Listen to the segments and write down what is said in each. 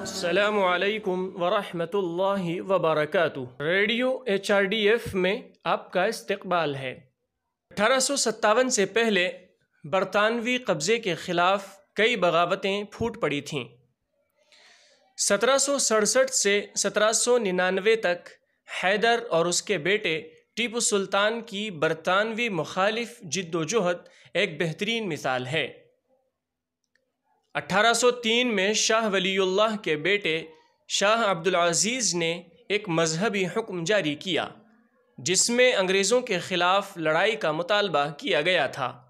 السلام علیکم ورحمۃ اللہ وبرکاتہ۔ ریڈیو HRDF میں آپ کا استقبال ہے۔ 1857 سے پہلے برطانوی قبضے کے خلاف کئی بغاوتیں پھوٹ پڑی تھیں۔ 1767 سے 1799 تک حیدر اور اس کے بیٹے ٹیپو سلطان کی برطانوی مخالف جد و جہد ایک بہترین مثال ہے۔ 1803 میں شاہ ولی اللہ کے بیٹے شاہ عبدالعزیز نے ایک مذہبی حکم جاری کیا جس میں انگریزوں کے خلاف لڑائی کا مطالبہ کیا گیا تھا۔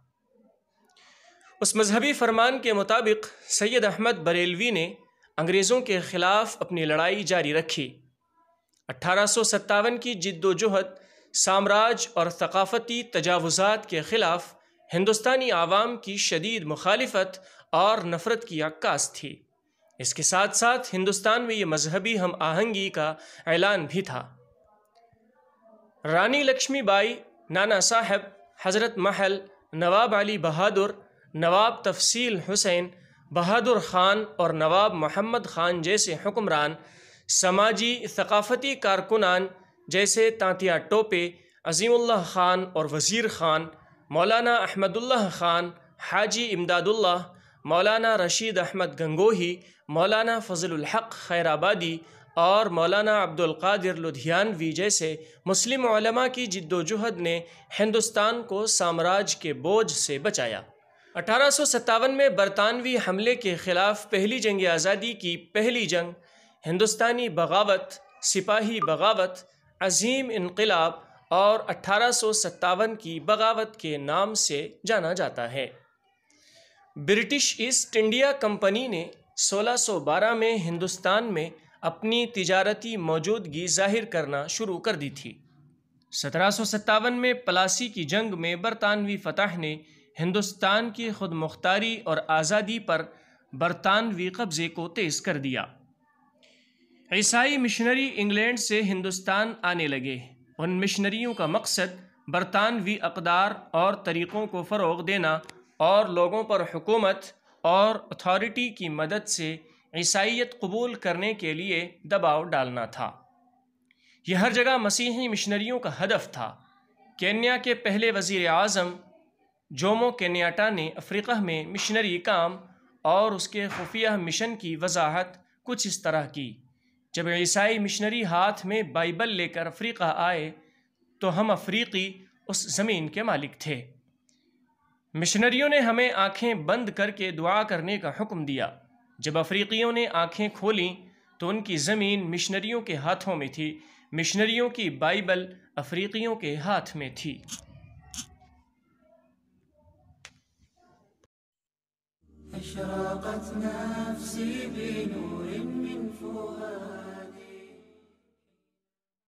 اس مذہبی فرمان کے مطابق سید احمد بریلوی نے انگریزوں کے خلاف اپنی لڑائی جاری رکھی۔ 1857 کی جد و جہد سامراج اور ثقافتی تجاوزات کے خلاف ہندوستانی عوام کی شدید مخالفت اور نفرت کی عکاس تھی۔ اس کے ساتھ ساتھ ہندوستان میں یہ مذہبی ہم آہنگی کا اعلان بھی تھا۔ رانی لکشمی بائی، نانا صاحب، حضرت محل، نواب علی بہادر، نواب تفضیل حسین بہادر خان اور نواب محمد خان جیسے حکمران، سماجی ثقافتی کارکنان جیسے تانتیا ٹوپے، عظیم اللہ خان اور وزیر خان، مولانا احمد اللہ خان، حاجی امداد اللہ، مولانا رشید احمد گنگوہی، مولانا فضل الحق خیر آبادی اور مولانا عبد القادر لدھیانوی جیسے مسلم علماء کی جد و جہد نے ہندوستان کو سامراج کے بوجھ سے بچایا۔ 1857 میں برطانوی حملے کے خلاف پہلی جنگ آزادی کی پہلی جنگ ہندوستانی بغاوت، سپاہی بغاوت، عظیم انقلاب اور 1857 کی بغاوت کے نام سے جانا جاتا ہے۔ برٹش ایسٹ انڈیا کمپنی نے 1612 میں ہندوستان میں اپنی تجارتی موجودگی ظاہر کرنا شروع کر دی تھی۔ 1757 میں پلاسی کی جنگ میں برطانوی فتح نے ہندوستان کی خود مختاری اور آزادی پر برطانوی قبضے کو تیز کر دیا۔ عیسائی مشنری انگلینڈ سے ہندوستان آنے لگے۔ ان مشنریوں کا مقصد برطانوی اقدار اور طریقوں کو فروغ دینا اور لوگوں پر حکومت اور اتھارٹی کی مدد سے عیسائیت قبول کرنے کے لیے دباؤ ڈالنا تھا۔ یہ ہر جگہ مسیحی مشنریوں کا ہدف تھا۔ کینیا کے پہلے وزیر اعظم جومو کینیاٹا نے افریقہ میں مشنری کام اور اس کے خفیہ مشن کی وضاحت کچھ اس طرح کی: جب عیسائی مشنری ہاتھ میں بائبل لے کر افریقہ آئے تو ہم افریقی اس زمین کے مالک تھے۔ مشنریوں نے ہمیں آنکھیں بند کر کے دعا کرنے کا حکم دیا۔ جب افریقیوں نے آنکھیں کھولیں تو ان کی زمین مشنریوں کے ہاتھوں میں تھی، مشنریوں کی بائبل افریقیوں کے ہاتھ میں تھی۔ أشرقت نفسي بنور من فؤاد